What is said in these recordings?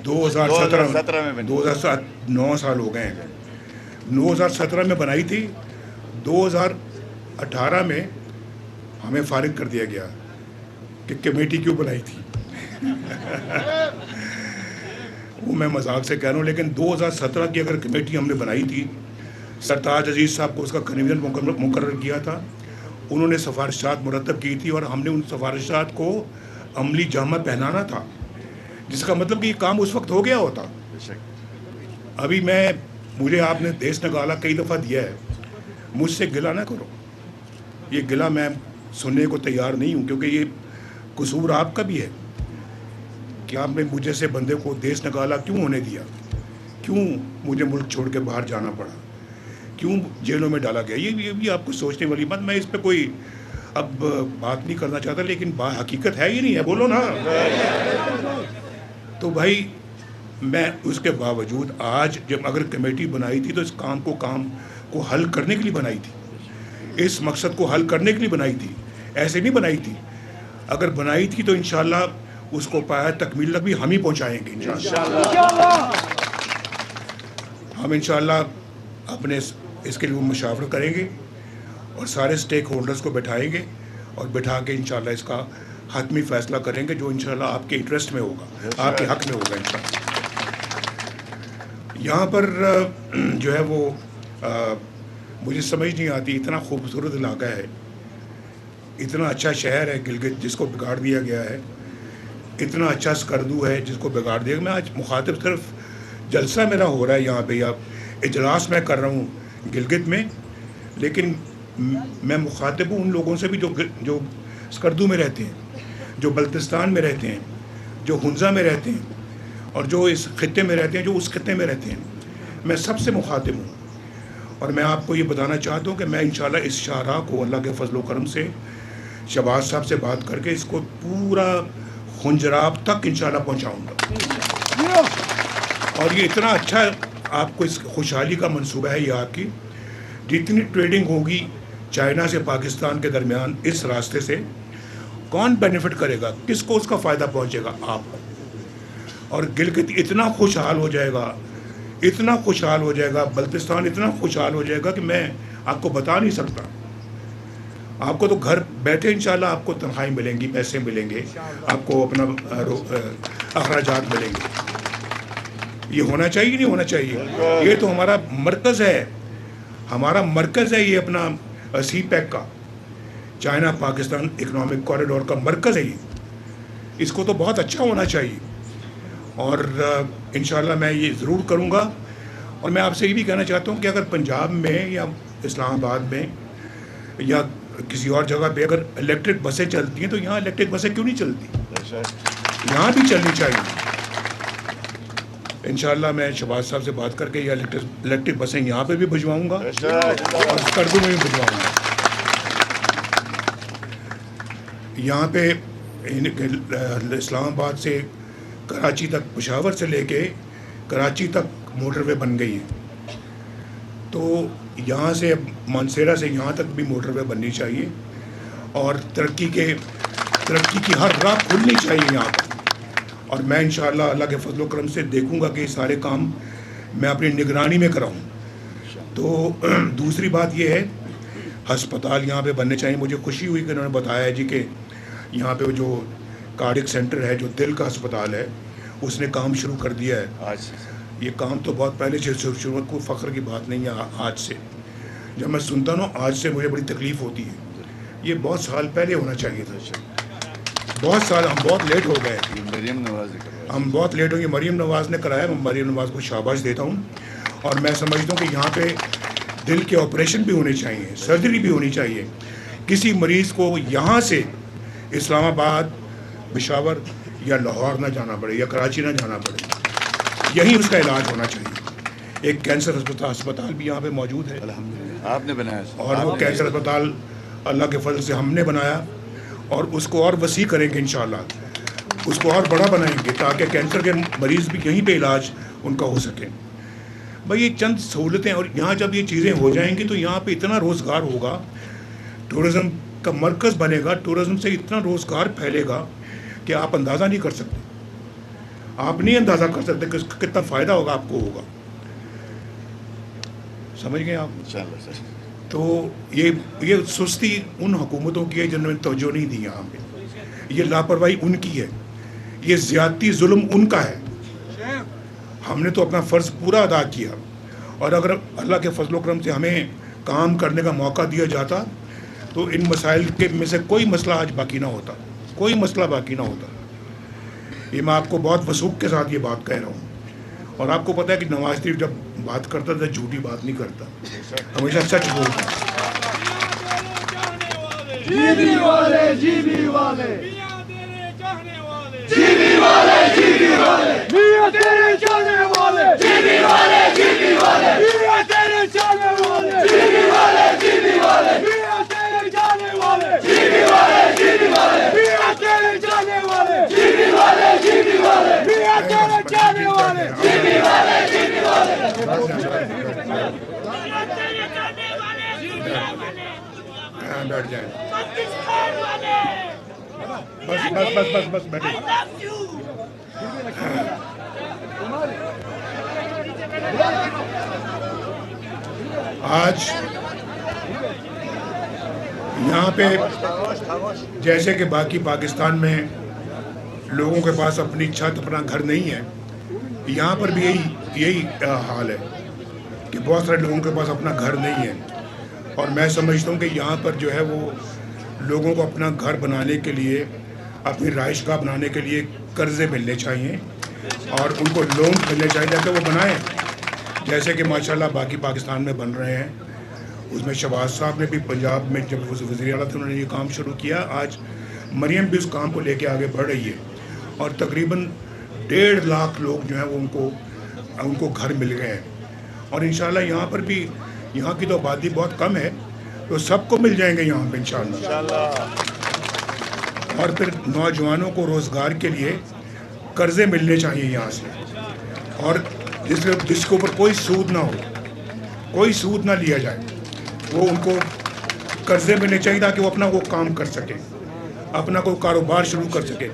2017 में 9 साल हो गए हैं। 2017 में बनाई थी, 2018 में हमें फारिग कर दिया गया कि कमेटी क्यों बनाई थी। वो मैं मजाक से कह रहा हूँ, लेकिन 2017 की अगर कमेटी हमने बनाई थी, सरताज अजीज़ साहब को उसका कन्वीनर मुकर्रर किया था, उन्होंने सिफारिशात मुरतब की थी और हमने उन सिफारिशात को अमली जामा पहनाना था, जिसका मतलब कि ये काम उस वक्त हो गया होता। अभी मुझे आपने देश निकाला कई दफ़ा दिया है, मुझसे गिला ना करो, ये गिला मैं सुनने को तैयार नहीं हूँ, क्योंकि ये कसूर आपका भी है कि आपने मुझे से बंदे को देश निकाला क्यों होने दिया, क्यों मुझे मुल्क छोड़ के बाहर जाना पड़ा, क्यों जेलों में डाला गया। ये भी आपको सोचने वाली बात। मैं इस पर कोई अब बात नहीं करना चाहता, लेकिन हकीकत है ही नहीं है, बोलो ना। तो भाई मैं उसके बावजूद आज जब अगर कमेटी बनाई थी तो इस काम को हल करने के लिए बनाई थी, इस मकसद को हल करने के लिए बनाई थी, ऐसे नहीं बनाई थी। अगर बनाई थी तो इंशाल्लाह उसको पाया तकमील तक भी हम ही पहुंचाएंगे इंशाल्लाह। हम इंशाल्लाह अपने इसके लिए मुशावरा करेंगे और सारे स्टेक होल्डर्स को बैठाएंगे और बैठा के इंशाल्लाह इसका हतमी फ़ैसला करेंगे, जो इंशाल्लाह आपके इंटरेस्ट में होगा, आपके हक़ में होगा इंशाल्लाह। यहाँ पर जो है वो मुझे समझ नहीं आती, इतना खूबसूरत इलाका है, इतना अच्छा शहर है गिलगित जिसको बिगाड़ दिया गया है, इतना अच्छा स्कर्दू है जिसको बिगाड़ दिया। मैं आज मुखातिब सिर्फ जलसा मेरा हो रहा है यहाँ पे, या इजलास मैं कर रहा हूँ गिलगित में, लेकिन मैं मुखातिब हूँ उन लोगों से भी जो स्कर्दू में रहते हैं, जो बल्तिस्तान में रहते हैं, जो हुंजा में रहते हैं, और जो इस खत्ते में रहते हैं, जो उस खत्ते में रहते हैं। मैं सबसे मुखातिब हूँ और मैं आपको ये बताना चाहता हूँ कि मैं इंशाल्लाह इस शाहराह को अल्लाह के फजल करम से शहबाज साहब से बात करके इसको पूरा खुंजराब तक इंशाल्लाह पहुँचाऊँगा। और ये इतना अच्छा आपको इस खुशहाली का मंसूबा है, ये आपकी जितनी ट्रेडिंग होगी चाइना से पाकिस्तान के दरमियान इस रास्ते से, कौन बेनिफिट करेगा, किसको उसका फ़ायदा पहुँचेगा? आपको। और गिलगित इतना खुशहाल हो जाएगा, इतना खुशहाल हो जाएगा, बल्तिस्तान इतना खुशहाल हो जाएगा कि मैं आपको बता नहीं सकता। आपको तो घर बैठे इंशाल्लाह आपको तनख्वाही मिलेंगी, पैसे मिलेंगे, आपको अपना अखराजात मिलेंगे। ये होना चाहिए नहीं होना चाहिए? ये तो हमारा मरकज़ है, हमारा मरकज़ है ये अपना सीपैक का, चाइना पाकिस्तान इकनॉमिक कॉरिडोर का मरकज़ है ये। इसको तो बहुत अच्छा होना चाहिए और इंशाल्लाह मैं ये ज़रूर करूँगा। और मैं आपसे ये भी कहना चाहता हूँ कि अगर पंजाब में या इस्लामाबाद में या किसी और जगह पे अगर इलेक्ट्रिक बसें चलती हैं तो यहाँ इलेक्ट्रिक बसें क्यों नहीं चलती? यहाँ भी चलनी चाहिए। इंशाल्लाह मैं शहबाज साहब से बात करके ये इलेक्ट्रिक बसें यहाँ पे भी भिजवाऊँगा और स्कर्दू में भी भिजवाऊँगा। यहाँ पे इस्लामाबाद से कराची तक, पेशावर से लेके कराची तक मोटरवे बन गई है, तो यहाँ से मानसेरा से यहाँ तक भी मोटरवे बननी चाहिए और तरक्की की हर राह खुलनी चाहिए यहाँ पर। और मैं इंशाअल्लाह अल्लाह के फजल करम से देखूँगा कि सारे काम मैं अपनी निगरानी में कराऊँ। तो दूसरी बात ये है, हस्पताल यहाँ पे बनने चाहिए। मुझे खुशी हुई कि उन्होंने बताया जी कि यहाँ पे जो कार्डियक सेंटर है, जो दिल का अस्पताल है, उसने काम शुरू कर दिया है आज से। ये काम तो बहुत पहले से शुरू, कोई फ़ख्र की बात नहीं है आज से। जब मैं सुनता हूँ आज से मुझे बड़ी तकलीफ़ होती है। ये बहुत साल पहले होना चाहिए था, बहुत साल, हम बहुत लेट हो गए। हम बहुत लेट हो गए। मरीम नवाज़ ने कराया, मैं मरीम नवाज़ को शाबाश देता हूँ। और मैं समझता हूँ कि यहाँ पे दिल के ऑपरेशन भी होने चाहिए, सर्जरी भी होनी चाहिए। किसी मरीज़ को यहाँ से इस्लामाबाद, पेशावर या लाहौर ना जाना पड़े या कराची ना जाना पड़े, यहीं उसका इलाज होना चाहिए। एक कैंसर अस्पताल भी यहाँ पे मौजूद है, आपने बनाया, और वो कैंसर अस्पताल अल्लाह के फजल से हमने बनाया और उसको और वसी करेंगे इंशाअल्लाह, उसको और बड़ा बनाएंगे ताकि कैंसर के मरीज़ भी यहीं पे इलाज उनका हो सके। भाई ये चंद सहूलतें, और यहाँ जब ये चीज़ें हो जाएंगी तो यहाँ पे इतना रोज़गार होगा, टूरिज़म का मरकज़ बनेगा, टूरिज़म से इतना रोज़गार फैलेगा कि आप अंदाज़ा नहीं कर सकते। آپ نہیں اندازہ کر سکتے کہ کتنا فائدہ ہوگا آپ کو ہوگا. سمجھ گئے آپ؟ انشاءاللہ سر. تو یہ سستی ان حکومتوں کی ہے جنہوں نے توجہ نہیں دی یہاں پہ. یہ لاپرواہی ان کی ہے, یہ زیادتی ظلم ان کا ہے. ہم نے تو اپنا فرض پورا ادا کیا, اور اگر اللہ کے فضل و کرم سے ہمیں کام کرنے کا موقع دیا جاتا تو ان مسائل کے میں سے کوئی مسئلہ آج باقی نہ ہوتا, کوئی مسئلہ باقی نہ ہوتا. یہ میں آپ کو بہت وثوق کے ساتھ یہ بات کہہ رہا ہوں. اور آپ کو پتہ ہے کہ نواز شریف جب بات کرتا تھا جھوٹی بات نہیں کرتا, ہمیشہ سچ بولتا. بیٹھ جائیں, بس بس بس بس بس بیٹھے. آج یہاں پہ جیسے کہ باقی پاکستان میں لوگوں کے پاس اپنی چھت, اپنا گھر نہیں ہے, یہاں پر بھی یہی حال ہے کہ بہت سارے لوگوں کے پاس اپنا گھر نہیں ہے. اور میں سمجھتا ہوں کہ یہاں پر جو ہے وہ لوگوں کو اپنا گھر بنانے کے لیے, اپنی رہائش گاہ بنانے کے لیے قرضے ملنے چاہیے اور ان کو لون ملنے چاہیے تاکہ وہ بنائیں, جیسے کہ ماشاءاللہ باقی پاکستان میں بن رہے ہیں. اس میں شہباز صاحب نے بھی پنجاب میں جب وزیر اعلیٰ تھے انہوں نے یہ کام شروع کیا. آج مریم بھی اس کام کو لے کے آگے بڑھ رہی ہے اور تقریباً 1.5 لاکھ لوگ جو ہیں وہ ان کو گھر مل گئے ہیں. اور انشاءاللہ یہاں پر بھی, یہاں کی تو آبادی بہت کم ہے تو سب کو مل جائیں گے یہاں پہ انشاءاللہ. اور پھر نوجوانوں کو روزگار کے لیے قرضے ملنے چاہیے یہاں سے, اور جس کے اوپر کوئی سود نہ ہو, کوئی سود نہ لیا جائے. وہ ان کو قرضے ملنے چاہیے تاکہ وہ اپنا وہ کام کر سکے, اپنا کوئی کاروبار شروع کر سکے.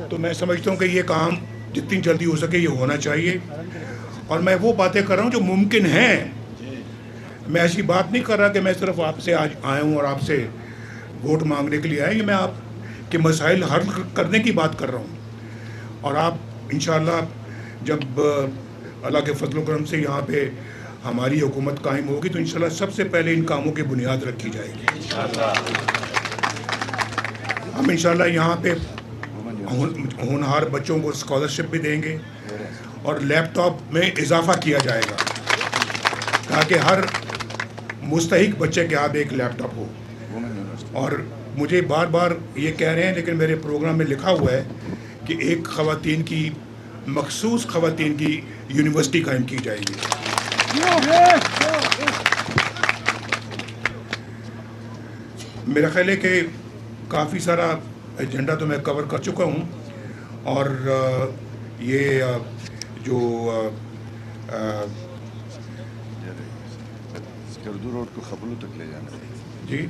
تو میں سمجھتا ہوں کہ یہ کام جتنی جلدی ہو سکے یہ ہونا چاہیے. اور میں وہ باتیں کر رہا ہوں جو ممکن ہیں. میں ایسی بات نہیں کر رہا کہ میں صرف آپ سے آج آیا ہوں اور آپ سے ووٹ مانگنے کے لیے آیا. یہ میں آپ کے مسائل حل کرنے کی بات کر رہا ہوں. اور آپ انشاءاللہ جب اللہ کے فضل و کرم سے یہاں پہ ہماری حکومت قائم ہوگی تو انشاءاللہ سب سے پہلے ان کاموں کی بنیاد رکھی جائے گی. ہم انشاءاللہ یہاں پہ ہونہار بچوں کو اسکالرشپ بھی دیں گے اور لیپ ٹاپ میں اضافہ کیا جائے گا تاکہ ہر مستحق بچے کے ہاتھ ایک لیپ ٹاپ ہو. اور مجھے بار بار یہ کہہ رہے ہیں لیکن میرے پروگرام میں لکھا ہوا ہے کہ ایک خواتین کی, مخصوص خواتین کی یونیورسٹی قائم کی جائے گی. میرا خیال ہے کہ کافی سارا ایجنڈا تو میں کور کر چکا ہوں. اور یہ جو اسکردو روڈ کو خبلو تک لے جانا جی,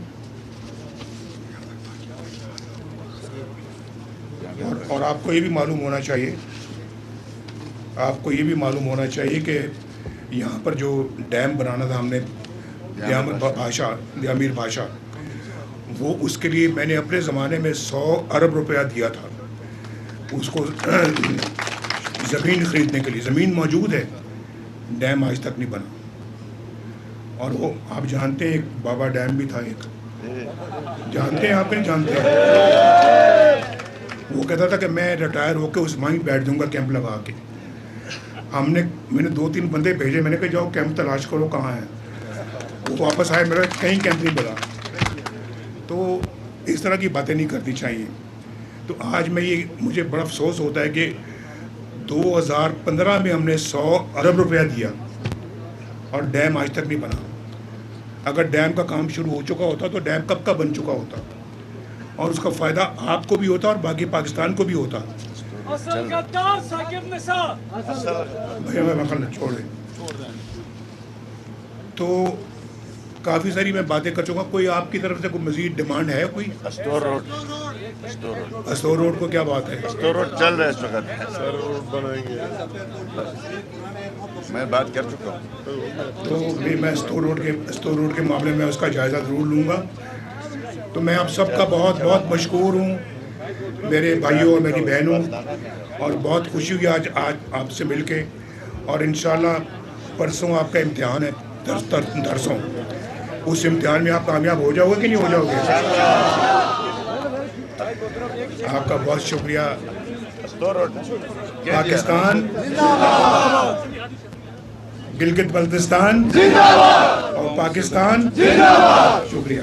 اور آپ کو یہ بھی معلوم ہونا چاہیے, آپ کو یہ بھی معلوم ہونا چاہیے کہ یہاں پر جو ڈیم بنانا تھا ہم نے دیامیر بھاشا, وہ اس کے لیے میں نے اپنے زمانے میں 100 ارب روپیہ دیا تھا اس کو زمین خریدنے کے لیے. زمین موجود ہے, ڈیم آج تک نہیں بنا. اور وہ آپ جانتے ہیں ایک بابا ڈیم بھی تھا, ایک جانتے ہیں آپ نہیں جانتے ہیں. وہ کہتا تھا کہ میں ریٹائر ہو کے اس مائیں بیٹھ جاؤں گا کیمپ لگا کے. میں نے 2-3 بندے بھیجے, میں نے کہا جاؤ کیمپ تلاش کرو کہاں ہے. وہ واپس آئے, میرا کہیں کیمپ نہیں ملا. تو اس طرح کی باتیں نہیں کرنی چاہیے. تو آج مجھے بڑا افسوس ہوتا ہے کہ 2015 میں ہم نے 100 ارب روپیہ دیا اور ڈیم آج تک نہیں بنا. اگر ڈیم کا کام شروع ہو چکا ہوتا تو ڈیم کب کا بن چکا ہوتا اور اس کا فائدہ آپ کو بھی ہوتا اور باقی پاکستان کو بھی ہوتا. چھوڑ دیں. تو काफ़ी सारी मैं बातें कर चुका हूँ। कोई आपकी तरफ से कोई मज़ीद डिमांड है कोई? अस्टोर रोड अस्तौर रोड को क्या बात है? अस्टोर रोड चल रहा है इस वक्त। मैं बात कर चुका हूँ। तो मैं अस्तौर रोड के मामले में उसका जायज़ा ज़रूर लूँगा। तो मैं आप सबका बहुत बहुत मशकूर हूँ, मेरे भाइयों और मेरी बहनों, और बहुत खुशी हुई आज आपसे मिलके। और इंशाल्लाह परसों आपका इम्तिहान है, दरसों, उस इम्तिहान में आप कामयाब हो जाओगे कि नहीं हो जाओगे? आपका बहुत शुक्रिया। अस्टोर रोड पाकिस्तान, गिलगित बल्तिस्तान और पाकिस्तान, शुक्रिया।